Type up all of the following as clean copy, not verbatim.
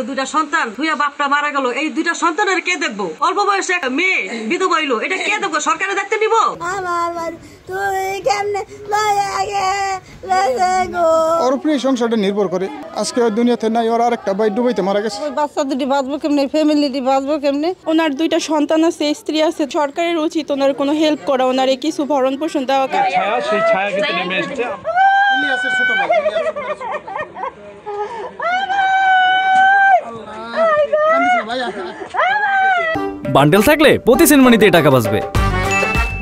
দুইটা সন্তান থুইয়া বাপটা মারা গেল, এই দুইটা সন্তানের কে দেখবো? অল্প বয়সে একটা মেয়ে বিধবা হইলো, এটা কে দেখবো? সরকারের দায়িত্ব নিব? ওর উপরে সংসারটা নির্ভর করে। আজকে ওই দুনিয়াতে নাই, ওর আরেকটা ভাই ডুবাইতে মারা গেছে। বাচ্চা দুটি বাঁচবো কেমনে, ফ্যামিলিটি বাঁচবো কেমনে? ওনার দুইটা সন্তান আছে, স্ত্রী আছে। সরকারের উচিত ওনার কোনো হেল্প করা, ওনার কিছু ভরণ পোষণ দেওয়া। সেই ছায়া কিন্তু নেমে এসছে। বান্ডেল থাকলে প্রতি সেনমানিতে টাকা বাঁচবে।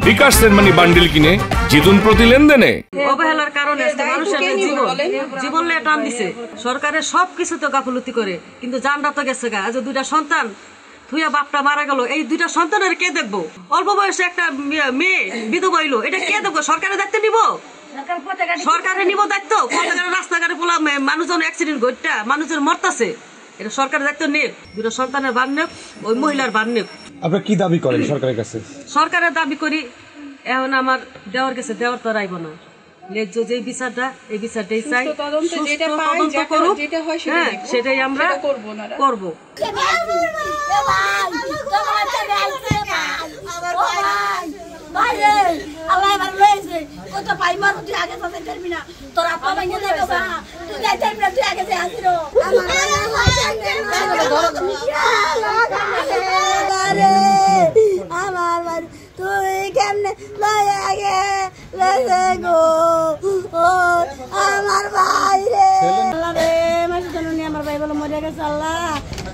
বিকাশ সেনমানি বান্ডেল কিনে জিতুন প্রতি লেনদেনে। অবহেলার কারণে মানুষের জীবন টান দিছে। সরকারের সবকিছু তো গাফলতি করে, কিন্তু জানটা তো গেছে গা। আজ দুইটা সন্তান থুইয়া বাপটা মারা গেল, এই দুইটা সন্তানের কে দেখবো? অল্প বয়সে একটা মেয়ে বিধবা হইলো, এটা কে দেখবো? সরকারের দায়িত্ব নিব? সরকারের নিব দায়িত্ব? রাস্তাঘাটে পোলা মানুষজন অ্যাক্সিডেন্ট ঘটটা মানুষজন মরতাছে, এটা সরকারের দায়িত্ব নেই। দুটো সন্তানের বান নেক, ওই মহিলার বান নেক। আপনি কি দাবি করেন সরকারের কাছে? সরকারের দাবি করি, এখন আমার দেওয়ার কাছে দেওয়ার তো রাইব না। ন্যায্য যে বিচারটা, এই বিচারটাই চাই। তদন্ত করুক, হ্যাঁ, সেটাই আমরা করবো। তুই কেমনে আমার ভাই রে, আল্লাহ রে, মাসে জননী আমার ভাই বলে মরে গেছে। আল্লাহ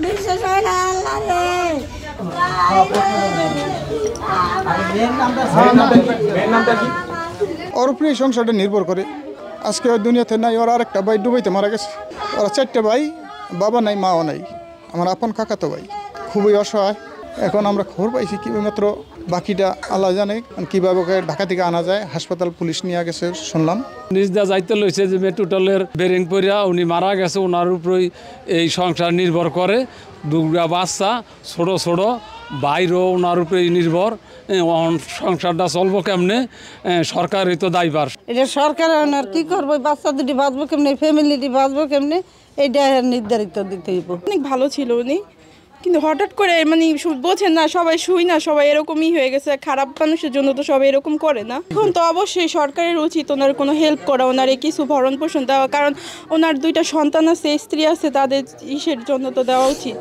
বিশ্বাস হয় না, আল্লাহ রে। ওর উপরে সংসারটা নির্ভর করে। আজকে ওই দুনিয়াতে নাই, ওর আরেকটা ভাই ডুবাইতে মারা গেছে। ওরা 4টে ভাই, বাবা নাই, মাও নাই। আমার আপন কাকাতো ভাই খুবই অসহায়। এখন আমরা খবর পাইছি কি মাত্র, বাকিটা আল্লাহ জানে কিভাবে ওকে ঢাকা থেকে আনা যায়। হাসপাতাল পুলিশ নিয়ে গেছে শুনলাম। নিজ দা যাইতে লইছে যে মেট্রোটলের বেরিং পরিয়া উনি মারা গেছে, ওনার উপরেই এই সংসার নির্ভর করে। দুটা বাচ্চা ছোট ছোট, বাইরেও ওনার উপরেই নির্ভর। সংসারটা চলবো কেমনে? সরকারই তো দায়ভার। এটা সরকার আর কি করবো? বাচ্চা দুটি বাঁচবো কেমনে, ফ্যামিলিটি বাঁচবো কেমনে, এইটা নির্ধারিত দিতে হইব। অনেক ভালো ছিল উনি, কিন্তু হঠাৎ করে বোঝেন না, সবাই শুই না, সবাই এরকমই হয়ে গেছে। খারাপ মানুষের জন্য তো সবাই এরকম করে না। এখন তো অবশ্যই সরকারের উচিত ওনার কোনো হেল্প করা, ওনার কিছু ভরণ পোষণ দেওয়া। কারণ ওনার দুইটা সন্তান আছে, স্ত্রী আছে, তাদের ইসের জন্য তো দেওয়া উচিত।